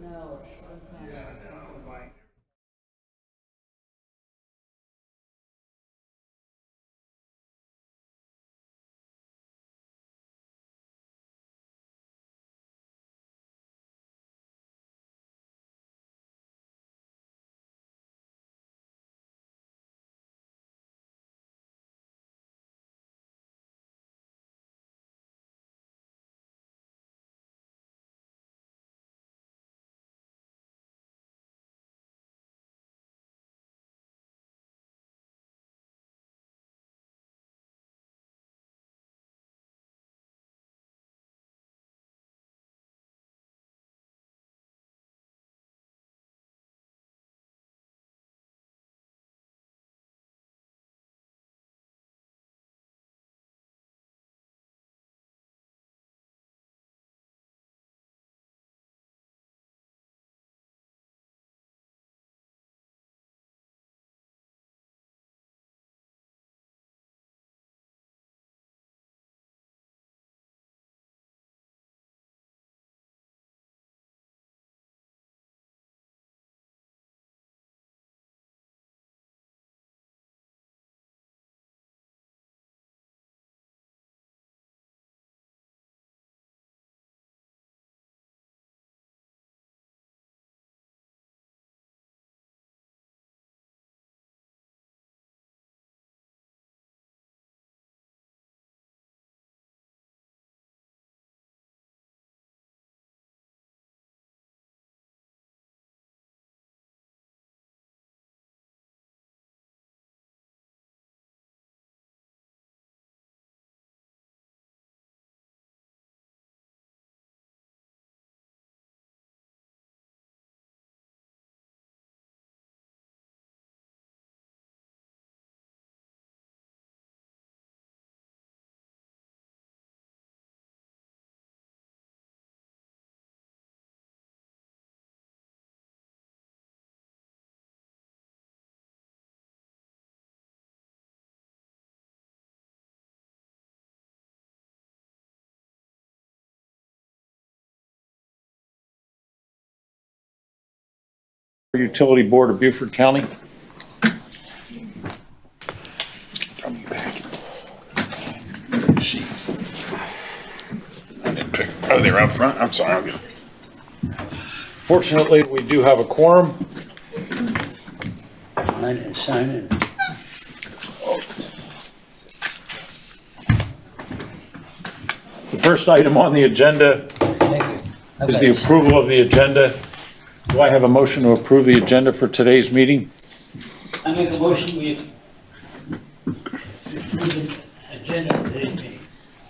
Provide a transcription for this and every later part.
No. Yeah, that was like. Utility Board of Beaufort County. Sheets. I didn't pick. Oh, they're out front. I'm sorry. I'm good. Fortunately, we do have a quorum. Sign in. The first item on the agenda is the approval of the agenda. Do I have a motion to approve the agenda for today's meeting? I make a motion we approve the agenda for today's meeting.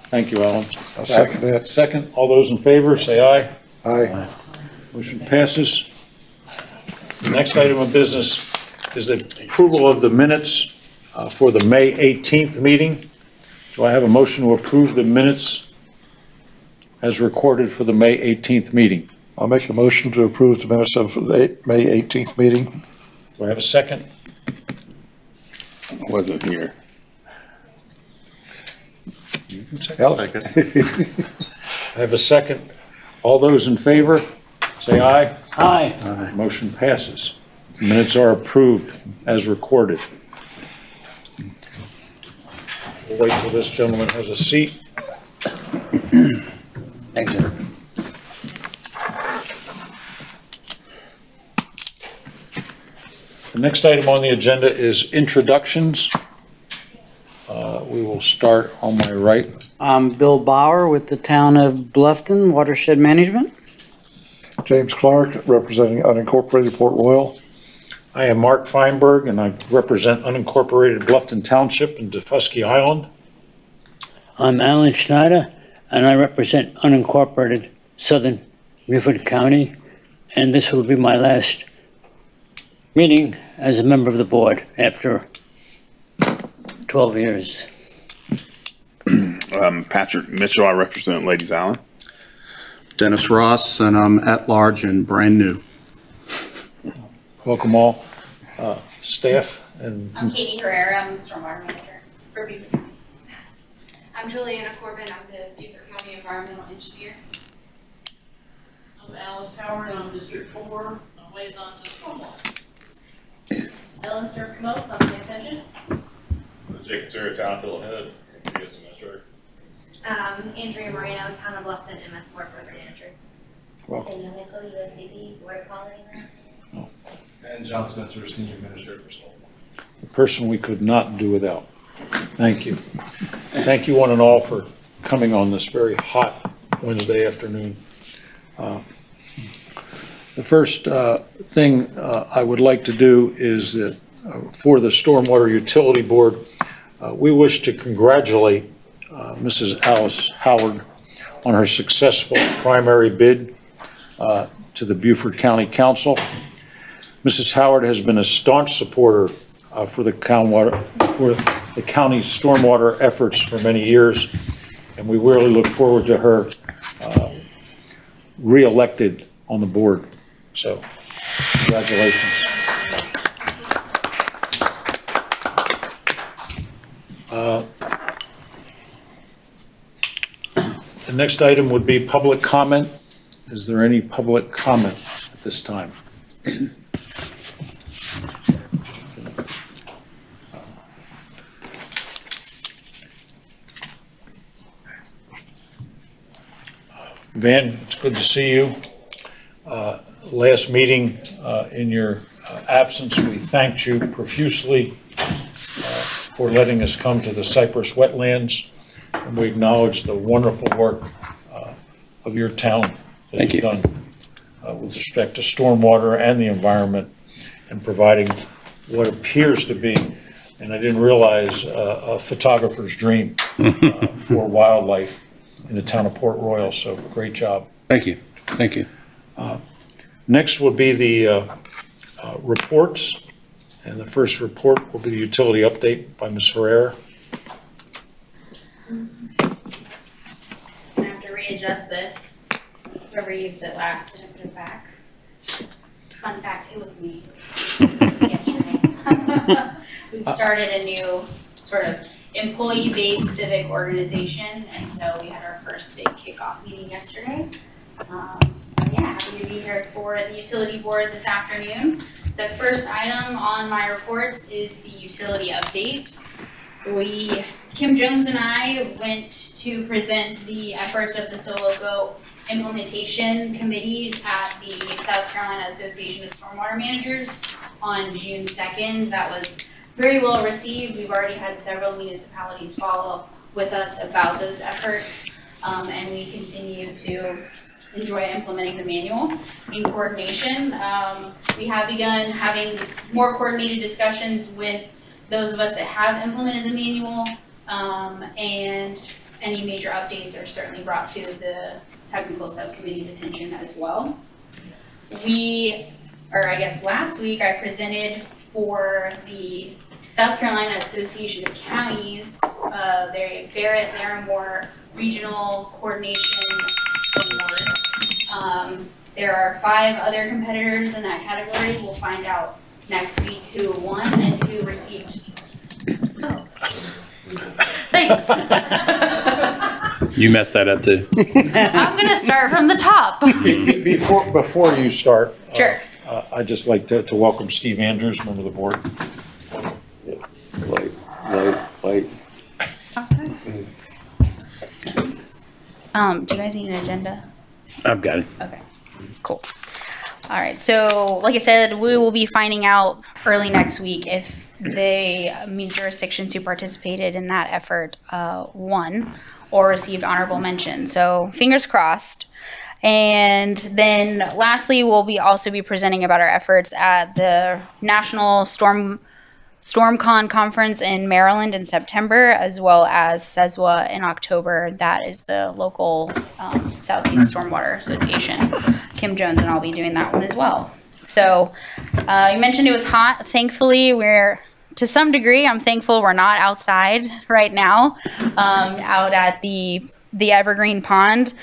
Thank you, Alan. I'll second that. Second, all those in favor, say aye. Aye. Motion passes. The next item of business is the approval of the minutes for the May 18th meeting. Do I have a motion to approve the minutes as recorded for the May 18th meeting? I'll make a motion to approve the minutes of the May 18th meeting. Do I have a second? I wasn't here. You can second. Second. I have a second. All those in favor, say aye. Aye. Motion passes. Minutes are approved as recorded. We'll wait till this gentleman has a seat. Thank you. The next item on the agenda is introductions. We will start on my right. I'm Bill Bauer with the Town of Bluffton Watershed Management. James Clark, representing unincorporated Port Royal. I am Mark Feinberg, and I represent unincorporated Bluffton Township and Defusky Island. I'm Alan Schneider, and I represent unincorporated Southern Beaufort County, and this will be my last meeting as a member of the board after 12 years. Patrick Mitchell. I represent Ladies Island. Dennis Ross, and I'm at large and brand new. Welcome all. Staff and I'm KatieHerrera. I'm the Stormwater Manager for Beaufort County. I'm Julianna Corbin. I'm the Beaufort County Environmental Engineer. I'm Alice Howard, I'm District 4, I'm liaison to Stormwater. Alistair Promote, Public Extension. Jacob Turner, Town Field Head, USMS Director. Andrea Moreno, Town of Bluffton, MS Board Program Manager. Daniel Mickle, USCB Board Quality Manager. And John Spencer, Senior Administrator for Stormwater. The person we could not do without. Thank you. Thank you one and all for coming on this very hot Wednesday afternoon. The first thing I would like to do is that for the Stormwater Utility Board, we wish to congratulate Mrs. Alice Howard on her successful primary bid to the Beaufort County Council. Mrs. Howard has been a staunch supporter for the county's stormwater efforts for many years, and we really look forward to her re-elected on the board. So, congratulations. The next item would be public comment. Is there any public comment at this time? Van, it's good to see you. Last meeting in your absence, we thanked you profusely for letting us come to the Cypress wetlands, and we acknowledge the wonderful work of your town that you've done with respect to stormwater and the environment and providing what appears to be, and I didn't realize, a photographer's dream for wildlife in the town of Port Royal. So great job. Thank you. Thank you. Next will be the reports, and the first report will be the utility update by Ms. Herrera. I have to readjust this. Whoever used it last didn't put it back. Fun fact, it was me yesterday. We've started a new sort of employee-based civic organization, and so we had our first big kickoff meeting yesterday. Yeah, happy to be here for the utility board this afternoon. The first item on my reports is the utility update. Kim Jones and I went to present the efforts of the Soloco Implementation Committee at the South Carolina Association of Stormwater Managers on June 2nd. That was very well received. We've already had several municipalities follow up with us about those efforts, and we continue to enjoy implementing the manual in coordination. We have begun having more coordinated discussions with those of us that have implemented the manual, and any major updates are certainly brought to the technical subcommittee's attention as well. Last week I presented for the South Carolina Association of Counties, their Barrett Larimore Regional Coordination Award. There are 5 other competitors in that category. We'll find out next week who won and who received. Oh. Thanks. You messed that up too. I'm gonna start from the top. Before you start, Sure. I'd just like to welcome Steve Andrews, member of the board. Wait. Do you guys need an agenda? I've got it. Okay, cool. All right, so like I said, we will be finding out early next week if jurisdictions who participated in that effort won or received honorable mention. So fingers crossed. And then lastly, we'll also be presenting about our efforts at the National StormCon conference in Maryland in September, as well as CESWA in October. That is the local Southeast Stormwater Association. Kim Jones and I'll be doing that one as well. So you mentioned it was hot. Thankfully, to some degree, I'm thankful we're not outside right now, out at the Evergreen pond.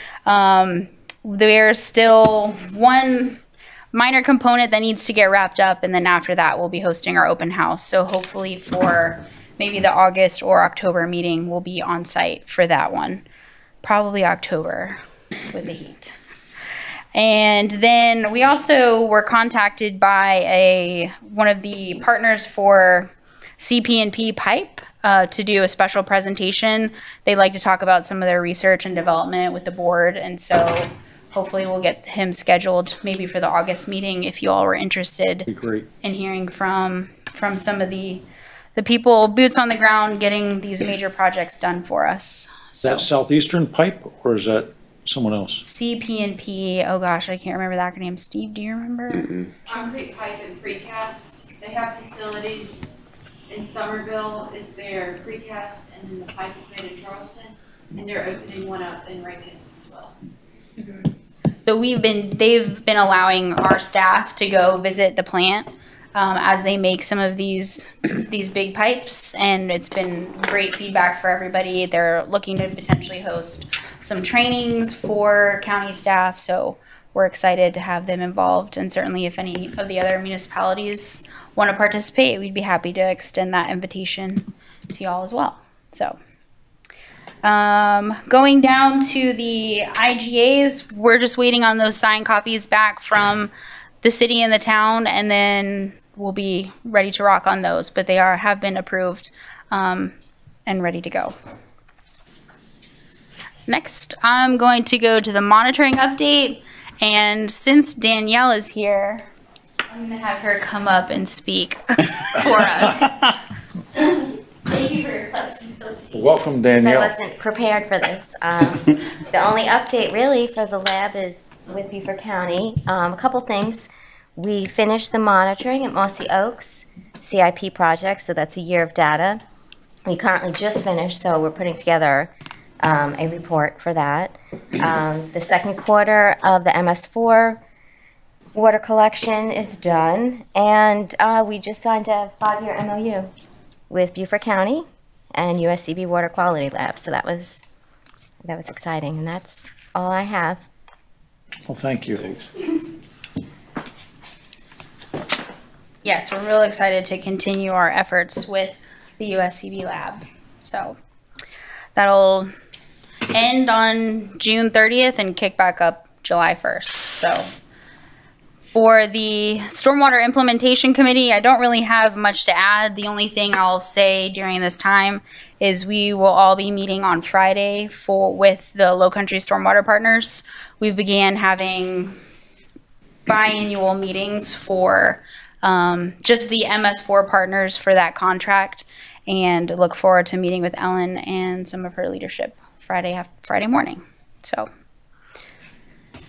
There's still one minor component that needs to get wrapped up, and then after that we'll be hosting our open house. So hopefully for maybe the August or October meeting, we'll be on site for that one. Probably October with the heat. And then we also were contacted by one of the partners for CP&P Pipe to do a special presentation. They'd like to talk about some of their research and development with the board, and so hopefully we'll get him scheduled maybe for the August meeting if you all were interested in hearing from some of the people, boots on the ground, getting these major projects done for us. Is that Southeastern Pipe, or is that someone else? CP&P, oh gosh, I can't remember the acronym. Steve, do you remember? Concrete pipe and precast. They have facilities in Somerville is their precast, and then the pipe is made in Charleston, and they're opening one up in Rankin as well. So they've been allowing our staff to go visit the plant as they make some of these big pipes, and it's been great feedback for everybody. They're looking to potentially host some trainings for county staff, so we're excited to have them involved, and certainly if any of the other municipalities want to participate, we'd be happy to extend that invitation to y'all as well. So going down to the IGAs, we're just waiting on those signed copies back from the city and the town, and then we'll be ready to rock on those, but they have been approved and ready to go. Next, I'm going to go to the monitoring update, and since Danielle is here, I'm going to have her come up and speak for us. Thank you for your accessibility. Welcome, Danielle. Since I wasn't prepared for this. The only update really for the lab is with Beaufort County. A couple things. We finished the monitoring at Mossy Oaks CIP project, so that's a year of data. We currently just finished, so we're putting together a report for that. The second quarter of the MS4 water collection is done, and we just signed a 5-year MOU with Beaufort County and USCB Water Quality Lab, so that was exciting, and that's all I have. Well, thank you. Yes, we're real excited to continue our efforts with the USCB lab. So that'll end on June 30th and kick back up July 1st. So for the Stormwater Implementation Committee, I don't really have much to add. The only thing I'll say during this time is we will all be meeting on Friday with the Low Country Stormwater Partners. We began having biannual meetings for just the MS4 partners for that contract, and look forward to meeting with Ellen and some of her leadership Friday morning. So,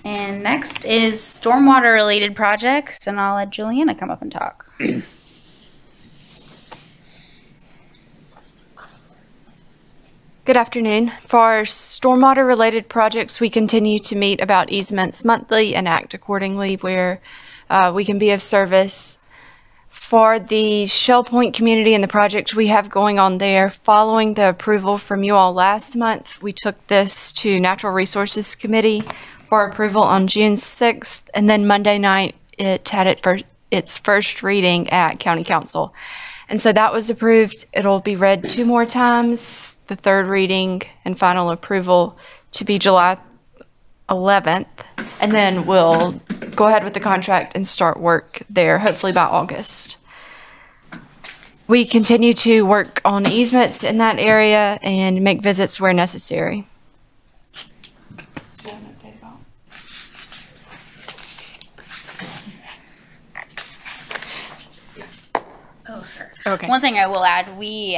and next is stormwater related projects, and I'll let Julianna come up and talk. Good afternoon. For our stormwater related projects, we continue to meet about easements monthly and act accordingly where we can be of service. For the Shell Point community and the project we have going on there, following the approval from you all last month, we took this to Natural Resources Committee for approval on June 6th, and then Monday night it had its first reading at County Council. And so that was approved. It'll be read 2 more times, the third reading and final approval to be July 11th, and then we'll go ahead with the contract and start work there, hopefully by August. We continue to work on easements in that area and make visits where necessary. Oh, sure. Okay. One thing I will add, we,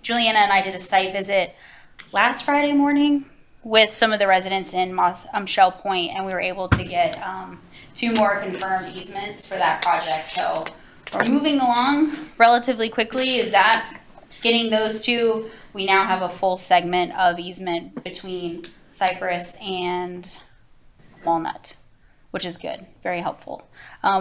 Julianna and I did a site visit last Friday morning with some of the residents in Shell Point, and we were able to get 2 more confirmed easements for that project. So we're moving along relatively quickly. Getting those 2, we now have a full segment of easement between Cypress and Walnut, which is good, very helpful.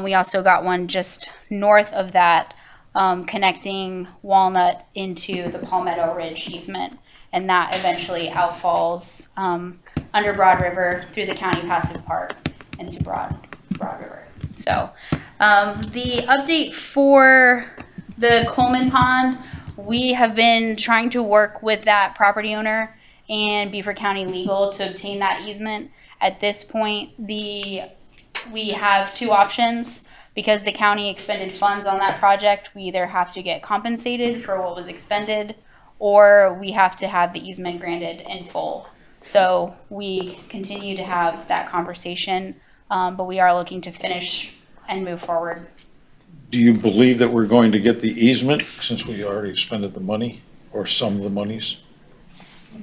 We also got one just north of that, connecting Walnut into the Palmetto Ridge easement, and that eventually outfalls under Broad River through the County Passive Park into Broad River. So the update for the Coleman Pond, we have been trying to work with that property owner and Beaufort County Legal to obtain that easement. At this point, we have two options. Because the county expended funds on that project, we either have to get compensated for what was expended, or we have to have the easement granted in full. So we continue to have that conversation, but we are looking to finish and move forward. Do you believe that we're going to get the easement since we already expended the money or some of the monies?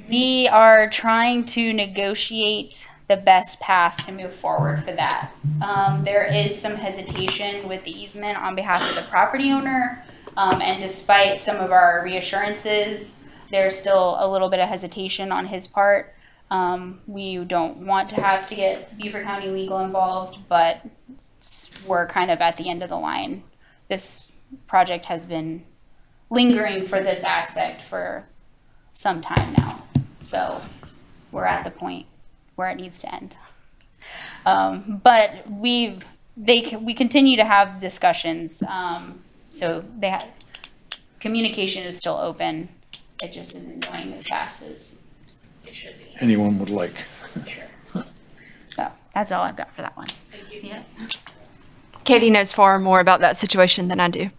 We are trying to negotiate the best path to move forward for that. There is some hesitation with the easement on behalf of the property owner, and despite some of our reassurances, there's still a little bit of hesitation on his part. We don't want to have to get Beaufort County Legal involved, but we're kind of at the end of the line. This project has been lingering for this aspect for some time now, so we're at the point where it needs to end. But we continue to have discussions. So communication is still open. It just isn't going as fast as it should be. Anyone would like. Sure. So that's all I've got for that one. Thank you. Yeah. Katie knows far more about that situation than I do.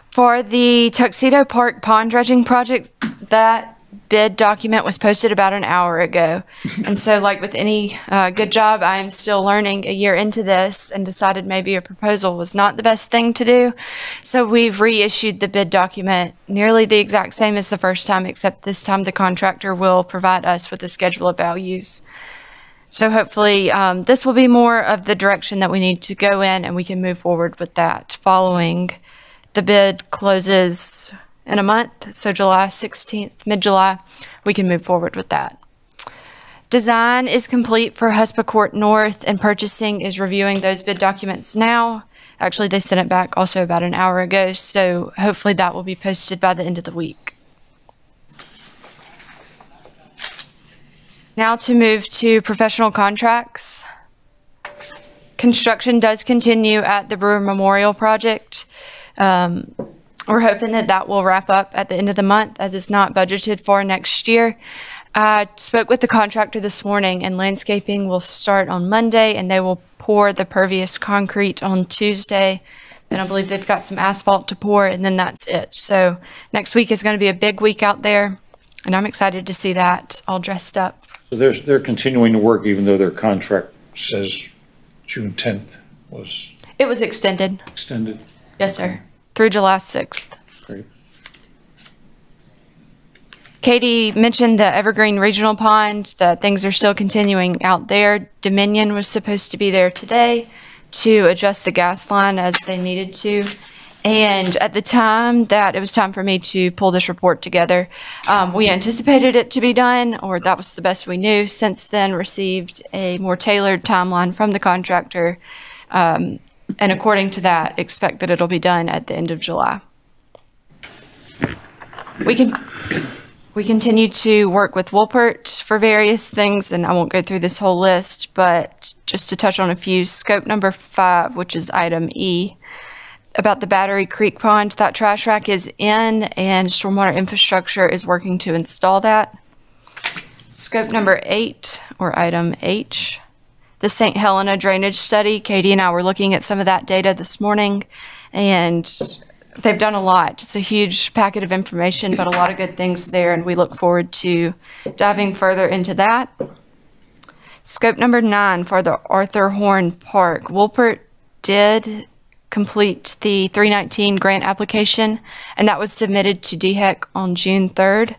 For the Tuxedo Park pond dredging project, that bid document was posted about an hour ago. And so like with any good job, I am still learning a year into this and decided maybe a proposal was not the best thing to do. So we've reissued the bid document nearly the exact same as the first time, except this time the contractor will provide us with a schedule of values. So hopefully this will be more of the direction that we need to go in, and we can move forward with that following the bid closes in a month, so July 16th, mid-July, we can move forward with that. Design is complete for Hespa Court North, and purchasing is reviewing those bid documents now. Actually, they sent it back also about an hour ago, so hopefully that will be posted by the end of the week. Now to move to professional contracts. Construction does continue at the Brewer Memorial Project. We're hoping that that will wrap up at the end of the month, as it's not budgeted for next year. I spoke with the contractor this morning, and landscaping will start on Monday, and they will pour the pervious concrete on Tuesday. Then I believe they've got some asphalt to pour, and then that's it. So next week is going to be a big week out there, and I'm excited to see that all dressed up. So they're continuing to work even though their contract says June 10th was It was extended. extended? Yes, sir. Through July 6th. Great. Katie mentioned the Evergreen Regional Pond, that things are still continuing out there. Dominion was supposed to be there today to adjust the gas line as they needed to. And at the time that it was time for me to pull this report together, we anticipated it to be done, or that was the best we knew. Since then, received a more tailored timeline from the contractor. And according to that, expect that it'll be done at the end of July. We continue to work with Wolpert for various things, and I won't go through this whole list, but just to touch on a few. Scope number 5, which is item E, about the Battery Creek Pond, that trash rack is in, and Stormwater Infrastructure is working to install that. Scope number 8, or item H, the St. Helena drainage study. Katie and I were looking at some of that data this morning, and they've done a lot. It's a huge packet of information, but a lot of good things there, and we look forward to diving further into that. Scope number 9 for the Arthur Horn Park. Wolpert did complete the 319 grant application, and that was submitted to DHEC on June 3rd.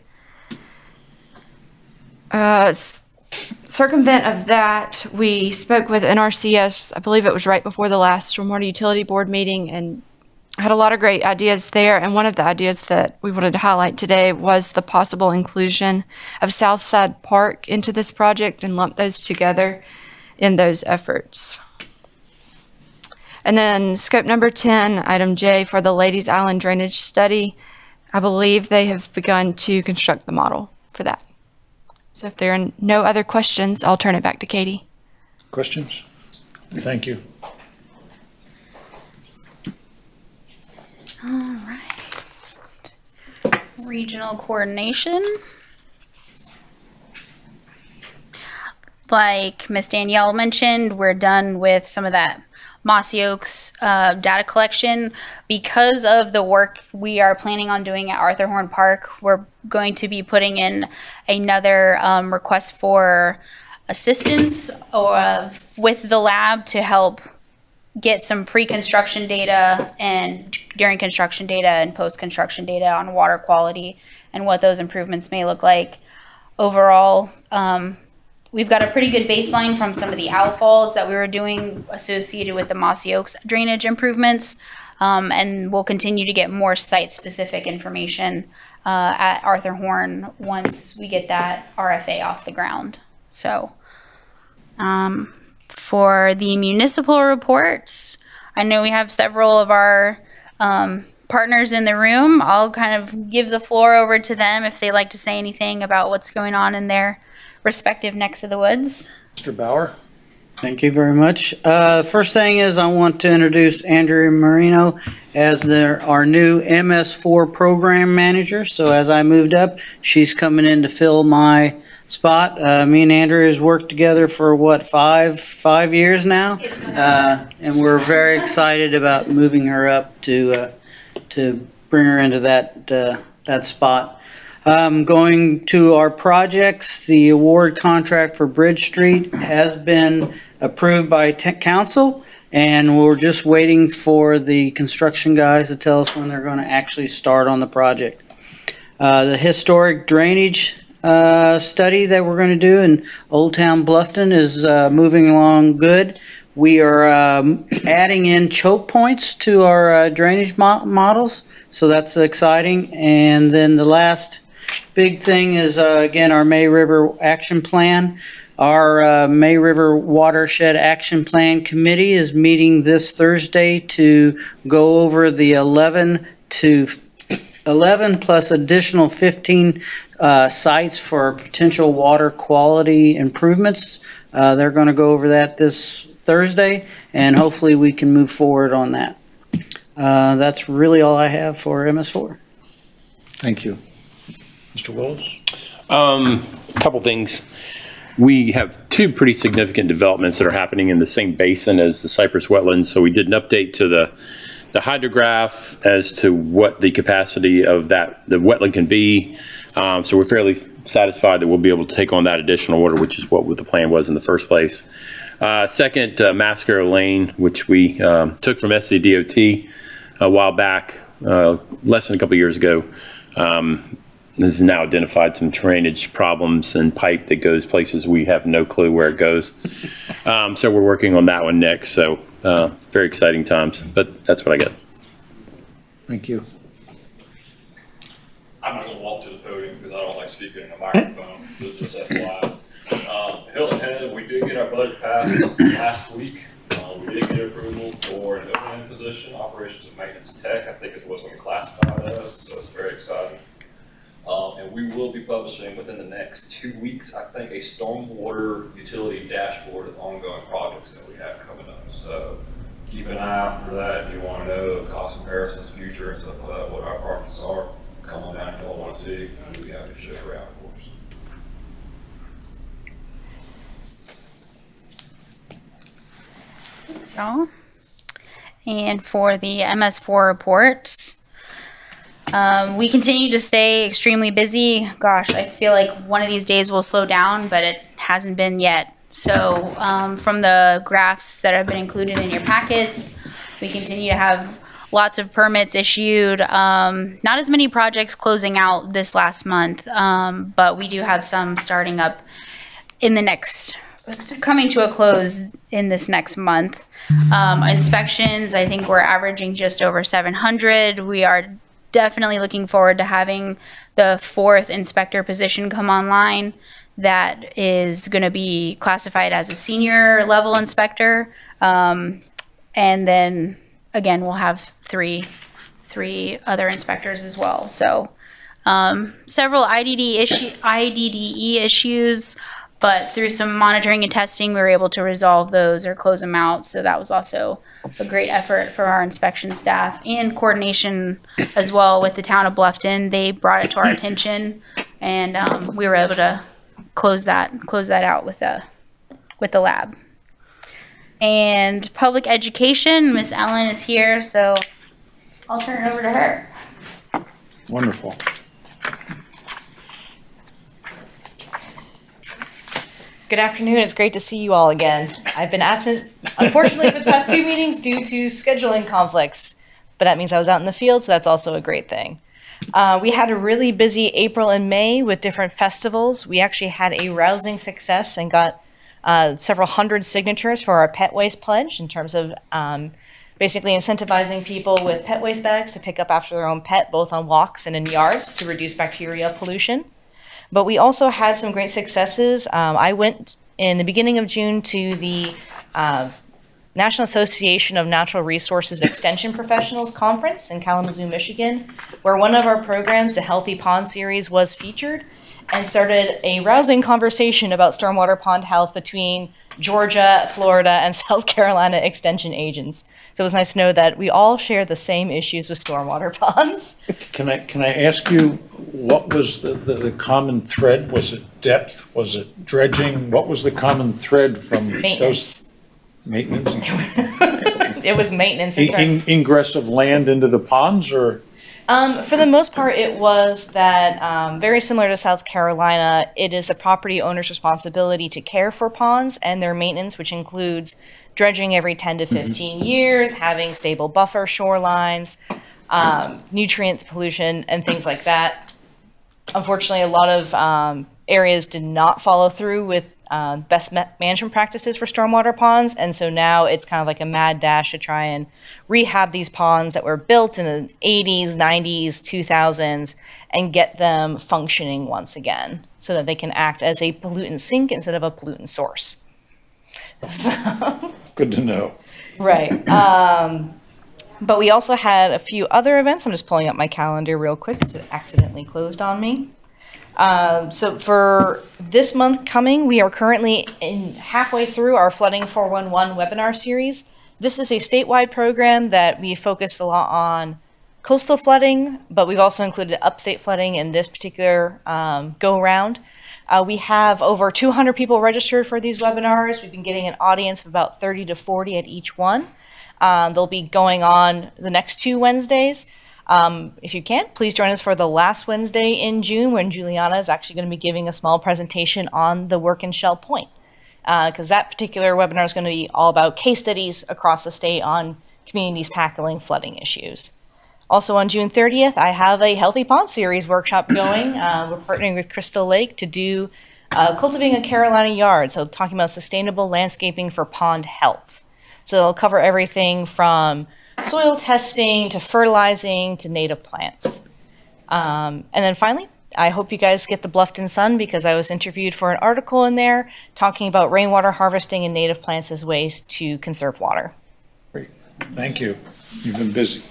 Circumvent of that, we spoke with NRCS, I believe it was right before the last Stormwater Utility Board meeting, and had a lot of great ideas there. And one of the ideas that we wanted to highlight today was the possible inclusion of Southside Park into this project and lump those together in those efforts. And then scope number 10, item J, for the Ladies Island drainage study. I believe they have begun to construct the model for that. So if there are no other questions, I'll turn it back to Katie. Questions? Thank you. All right. Regional coordination. like Miss Danielle mentioned, we're done with some of that Mossy Oaks data collection. Because of the work we are planning on doing at Arthur Horn Park, we're going to be putting in another request for assistance with the lab to help get some pre-construction data and during construction data and post-construction data on water quality and what those improvements may look like. Overall, we've got a pretty good baseline from some of the outfalls that we were doing associated with the Mossy Oaks drainage improvements, and we'll continue to get more site-specific information at Arthur Horn once we get that RFA off the ground. So, for the municipal reports, I know we have several of our partners in the room. I'll kind of give the floor over to them if they like to say anything about what's going on in their respective necks of the woods. Mr. Bauer? Thank you very much. First thing is I want to introduce Andrea Marino as our new MS4 program manager. So as I moved up, she's coming in to fill my spot. Me and Andrea has worked together for what, five years now, and we're very excited about moving her up to bring her into that spot. Going to our projects, the award contract for Bridge Street has been approved by council, and we're just waiting for the construction guys to tell us when they're going to actually start on the project. The historic drainage study that we're going to do in Old Town Bluffton is moving along good. We are adding in choke points to our drainage models, so that's exciting. And then the last big thing is, again, our May River Action Plan. Our May River Watershed Action Plan Committee is meeting this Thursday to go over the 11 plus additional 15 sites for potential water quality improvements. They're going to go over that this Thursday, and hopefully we can move forward on that. That's really all I have for MS4. Thank you. Mr. Willis? A couple things. We have two pretty significant developments that are happening in the same basin as the Cypress wetlands. So we did an update to the hydrograph as to what the capacity of the wetland can be. So we're fairly satisfied that we'll be able to take on that additional water, which is what the plan was in the first place. Second, Mascaro Lane, which we took from SCDOT a while back, less than a couple years ago. Has now identified some drainage problems and pipe that goes places we have no clue where it goes. So we're working on that one next. So very exciting times, but that's what I got. Thank you. I'm not going to walk to the podium because I don't like speaking in a microphone. Just FYI. Hilton Head, we did get our budget passed last week. We did get approval for an open position, operations and maintenance tech, I think is what's going to be classified as, so it's very exciting. And we will be publishing within the next 2 weeks, I think, a stormwater utility dashboard of ongoing projects that we have coming up. So keep an eye out for that. If you want to know cost comparisons, future, and stuff like that, what our projects are, come on down if you want to see, and we'll be happy to show you around, of course. Thanks, y'all. And for the MS4 reports, we continue to stay extremely busy. Gosh, I feel like one of these days will slow down, but it hasn't been yet. So from the graphs that have been included in your packets, we continue to have lots of permits issued. Not as many projects closing out this last month, but we do have some starting up in the next, coming to a close in this next month. Inspections, I think we're averaging just over 700. We are definitely looking forward to having the 4th inspector position come online. That is going to be classified as a senior level inspector. And then again, we'll have three other inspectors as well. So several IDDE issues, but through some monitoring and testing, we were able to resolve those or close them out. So that was also a great effort for our inspection staff and coordination as well with the town of Bluffton. They brought it to our attention, and we were able to close that out with with the lab. And public education, Miss Ellen is here, so I'll turn it over to her. Wonderful. Good afternoon. It's great to see you all again. I've been absent, unfortunately, for the past 2 meetings due to scheduling conflicts, but that means I was out in the field, so that's also a great thing. We had a really busy April and May with different festivals. We actually had a rousing success and got several hundred signatures for our pet waste pledge in terms of basically incentivizing people with pet waste bags to pick up after their own pet, both on walks and in yards to reduce bacterial pollution. But we also had some great successes. I went in the beginning of June to the National Association of Natural Resources Extension Professionals Conference in Kalamazoo, Michigan, where one of our programs, the Healthy Pond Series, was featured and started a rousing conversation about stormwater pond health between Georgia, Florida, and South Carolina extension agents. So it was nice to know that we all share the same issues with stormwater ponds. Can I ask you, what was the common thread? Was it depth? Was it dredging? What was the common thread from Maintenance. those? Maintenance? It was maintenance. Ingress of land into the ponds, or? For the most part, it was that, very similar to South Carolina, it is the property owner's responsibility to care for ponds and their maintenance, which includes dredging every 10 to 15 years, having stable buffer shorelines, nutrient pollution, and things like that. Unfortunately, a lot of areas did not follow through with best management practices for stormwater ponds, and so now it's kind of like a mad dash to try and rehab these ponds that were built in the 80s, 90s, 2000s, and get them functioning once again so that they can act as a pollutant sink instead of a pollutant source. So, good to know. Right. But we also had a few other events. I'm just pulling up my calendar real quick because it accidentally closed on me. So for this month coming, we are currently halfway through our Flooding 411 webinar series. This is a statewide program that we focused a lot on coastal flooding, but we've also included upstate flooding in this particular go-round. We have over 200 people registered for these webinars. We've been getting an audience of about 30 to 40 at each one. They'll be going on the next 2 Wednesdays. If you can, please join us for the last Wednesday in June when Julianna is actually going to be giving a small presentation on the work in Shell Point, because that particular webinar is going to be all about case studies across the state on communities tackling flooding issues. Also on June 30th, I have a Healthy Pond Series workshop going. We're partnering with Crystal Lake to do Cultivating a Carolina Yard, so talking about sustainable landscaping for pond health. So it'll cover everything from soil testing to fertilizing to native plants. And then finally, I hope you guys get the Bluffton Sun, because I was interviewed for an article in there talking about rainwater harvesting and native plants as ways to conserve water. Great. Thank you. You've been busy.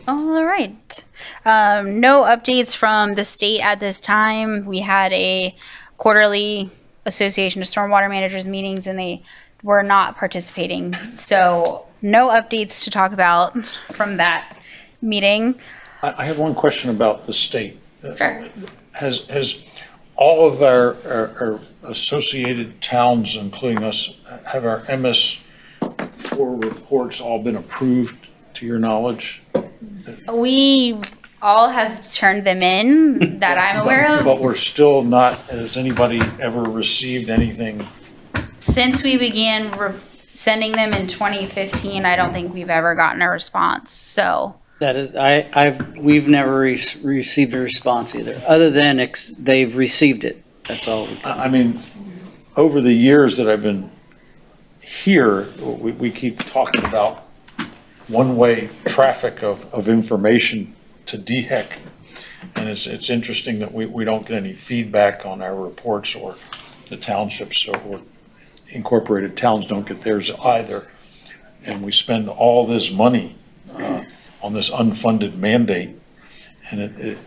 All right. No updates from the state at this time. We had a quarterly Association of Stormwater Managers meetings and they were not participating. So no updates to talk about from that meeting. I have one question about the state. Sure. Has all of our associated towns, including us, have our MS4 reports all been approved to your knowledge? We all have turned them in that I'm aware of. But we're still not, has anybody ever received anything? Since we began sending them in 2015, I don't think we've ever gotten a response. So that is, we've never received a response either, other than they've received it. That's all. I mean, over the years that I've been here, we keep talking about one-way traffic of information to DHEC. And it's interesting that we don't get any feedback on our reports, or the townships or incorporated towns don't get theirs either. And we spend all this money on this unfunded mandate. And it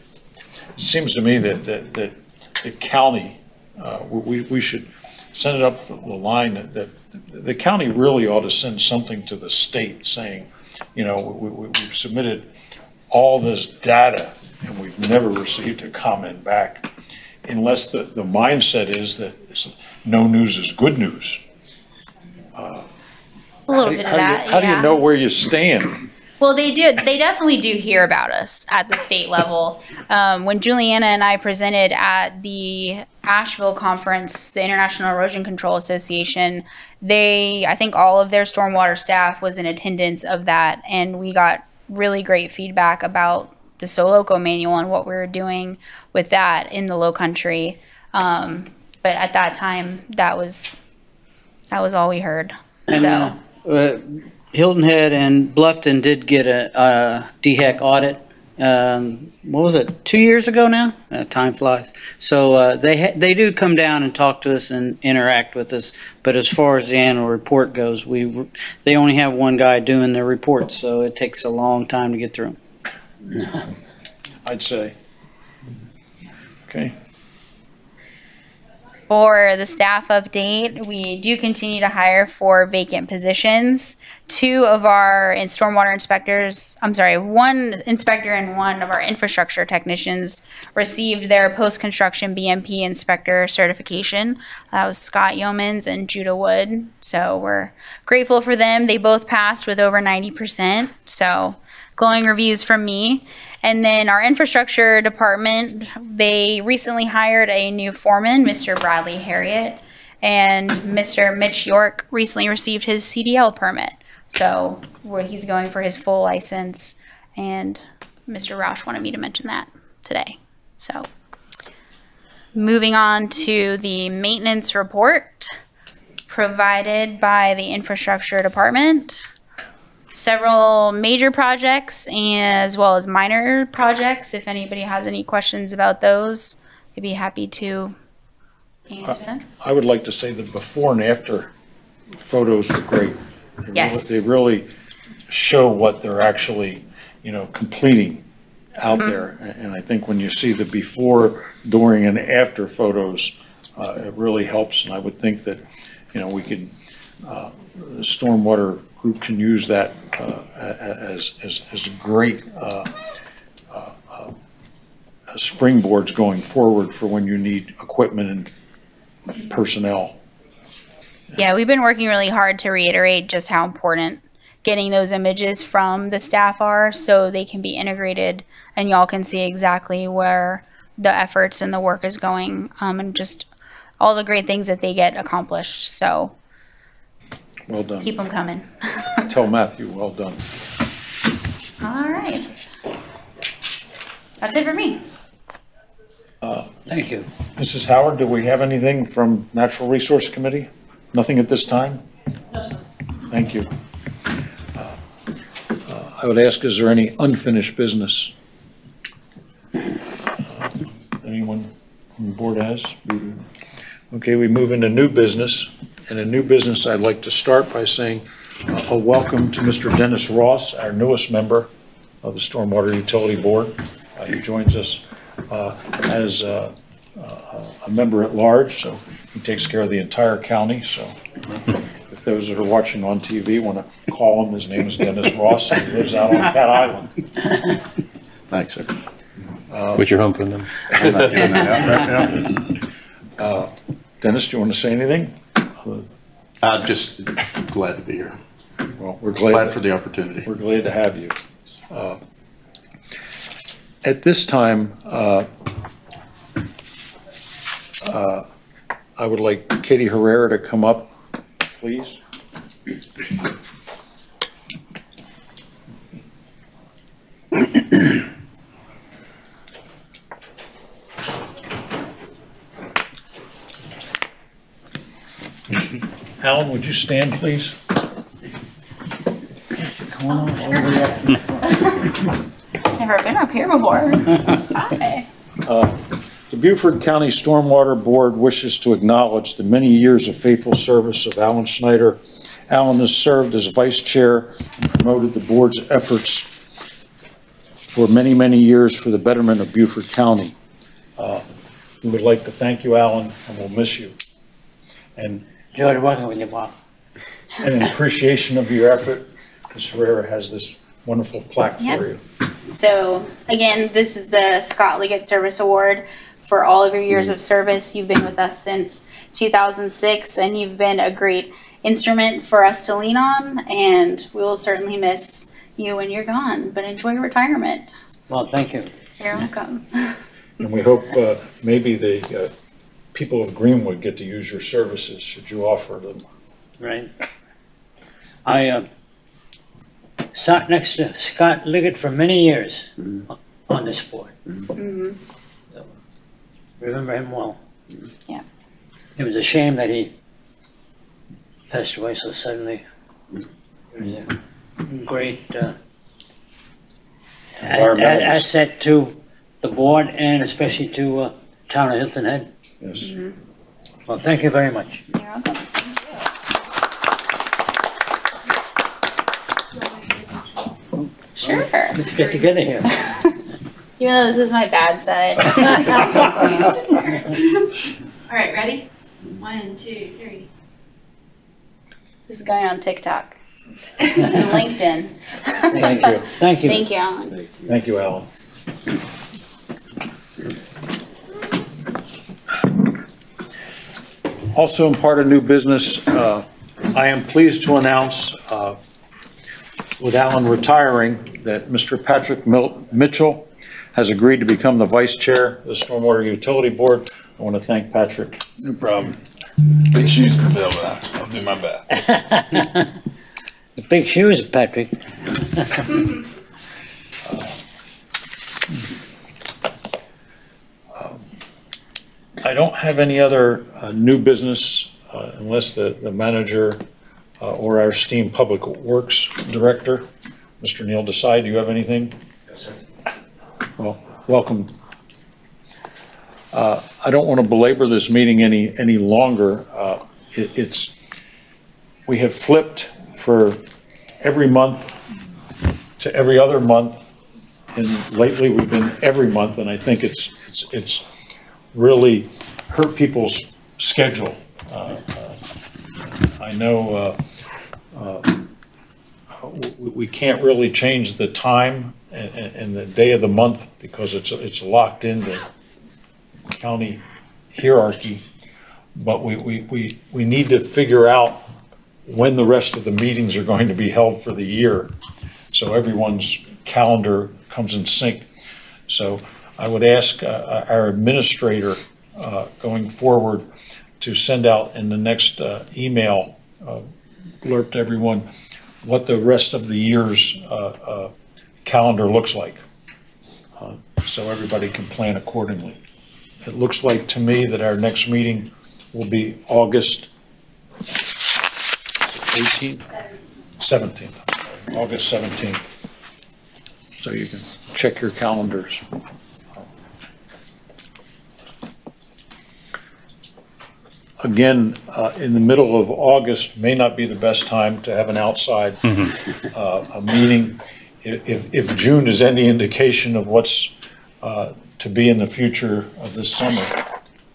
seems to me that the county, we should send it up the line that the county really ought to send something to the state saying, you know, we've submitted all this data and we've never received a comment back unless the mindset is that no news is good news. A little bit of that, How do you know where you stand? Well, they definitely do hear about us at the state level. When Julianna and I presented at the Asheville conference, the International Erosion Control Association, I think all of their stormwater staff was in attendance of that, and we got really great feedback about the Soloco manual and what we were doing with that in the Low Country. But at that time, that was all we heard. And, Hilton Head and Bluffton did get a DHEC audit. What was it, 2 years ago now? Time flies. So they do come down and talk to us and interact with us. But as far as the annual report goes, they only have one guy doing their reports, so it takes a long time to get through them. I'd say. Okay. For the staff update, we do continue to hire for vacant positions. Two of our stormwater inspectors, one inspector and one of our infrastructure technicians received their post-construction BMP inspector certification. That was Scott Yeomans and Judah Wood. So we're grateful for them. They both passed with over 90%. So glowing reviews from me. And then our infrastructure department, they recently hired a new foreman, Mr. Bradley Harriet, and Mr. Mitch York recently received his CDL permit. So he's going for his full license, and Mr. Rausch wanted me to mention that today. So moving on to the maintenance report provided by the infrastructure department. Several major projects as well as minor projects. If anybody has any questions about those, I'd be happy to answer them. I would like to say the before and after photos were great. They really show what they're actually, completing out there. And I think when you see the before, during, and after photos, it really helps. And I would think that, we could, the stormwater group can use that as great springboards going forward for when you need equipment and personnel. Yeah, we've been working really hard to reiterate just how important getting those images from the staff are so they can be integrated and y'all can see exactly where the efforts and the work is going, and just all the great things that they get accomplished. So well done. Keep them coming. Tell Matthew, well done. All right. That's it for me. Thank you. Mrs. Howard, do we have anything from Natural Resource Committee? Nothing at this time? No, sir. Thank you. I would ask, is there any unfinished business? Anyone on the board has? Okay, we move into new business. And in new business, I'd like to start by saying a welcome to Mr. Dennis Ross, our newest member of the Stormwater Utility Board. He joins us as a member at large, so he takes care of the entire county. So if those that are watching on TV want to call him, his name is Dennis Ross, and he lives out on Cat Island. Thanks, sir. What's your home for them? I'm not doing that right now. Dennis, do you want to say anything? I'm just glad to be here. Well, we're glad for the opportunity. We're glad to have you. At this time, I would like KatieHerrera to come up, please. Alan, would you stand, please? Come on all the way up to the front. Never been up here before. Hi. The Beaufort County Stormwater Board wishes to acknowledge the many years of faithful service of Alan Schneider. Alan has served as vice chair and promoted the board's efforts for many, many years for the betterment of Beaufort County. We would like to thank you, Alan, and we'll miss you. And enjoyed working with you, Bob. And in appreciation of your effort, Ms. Herrera has this wonderful plaque for you. So again, this is the Scott Liggett Service Award for all of your years of service. You've been with us since 2006, and you've been a great instrument for us to lean on, and we will certainly miss you when you're gone, but enjoy retirement. Well, thank you. You're welcome. And we hope maybe the people of Greenwood get to use your services should you offer them. Right. I sat next to Scott Liggett for many years on this board. Mm-hmm. Remember him well. Yeah. It was a shame that he passed away so suddenly. He was a great asset to the board and especially to town of Hilton Head. Yes. Mm-hmm. Well, thank you very much. You're welcome. Sure. Let's get together here. Even though this is my bad side. All right, ready? 1, 2, 3. This is going on TikTok and LinkedIn. Thank you. Thank you. Thank you, Alan. Thank you, Alan. Also, in part of new business, I am pleased to announce, with Alan retiring, that Mr. Patrick Mitchell has agreed to become the vice chair of the Stormwater Utility Board. I want to thank Patrick. No problem. Big shoes to fill, but I'll do my best. The big shoes, Patrick. I don't have any other new business unless the manager or our esteemed Public Works Director, Mr. Neil Desai, do you have anything? Yes, sir. Well, welcome. I don't want to belabor this meeting any longer. We have flipped for every month to every other month, and lately we've been every month, and I think it's really hurt people's schedule. I know we can't really change the time and the day of the month because it's locked into county hierarchy, but we need to figure out when the rest of the meetings are going to be held for the year, so everyone's calendar comes in sync. So I would ask our administrator going forward to send out in the next email blurb to everyone what the rest of the year's calendar looks like, so everybody can plan accordingly. It looks like to me that our next meeting will be August 18th? 17th. August 17th. So you can check your calendars. Again, in the middle of August may not be the best time to have an outside a meeting. If June is any indication of what's to be in the future of this summer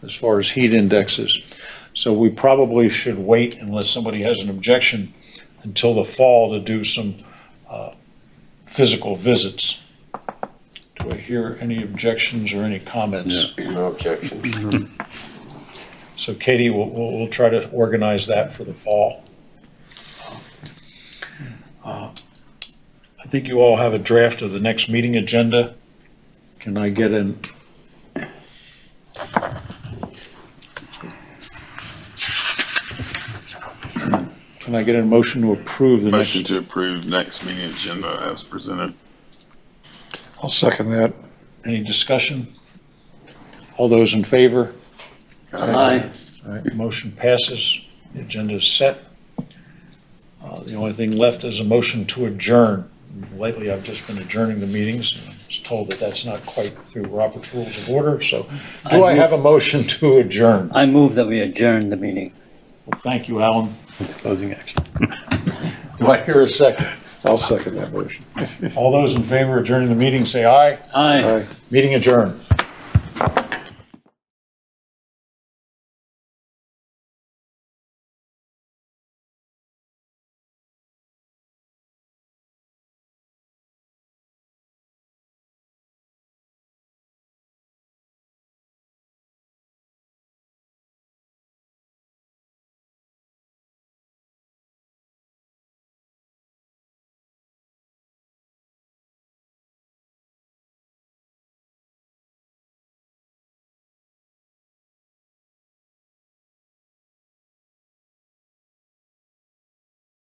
as far as heat indexes. So we probably should wait, unless somebody has an objection, until the fall to do some physical visits. Do I hear any objections or any comments? No objections. So Katie, we'll try to organize that for the fall. I think you all have a draft of the next meeting agenda. Can I get an... Can I get a motion to approve the Motion next... to approve next meeting agenda as presented. I'll second that. Any discussion? All those in favor? Aye. All right, motion passes. The agenda is set. The only thing left is a motion to adjourn. Lately, I've just been adjourning the meetings. I was told that that's not quite through Robert's Rules of Order, so do I have a motion to adjourn? I move that we adjourn the meeting. Well, thank you, Alan. It's closing action. Do I hear a second? I'll second that motion. All those in favor of adjourning the meeting, say aye. Aye. Aye. Meeting adjourned.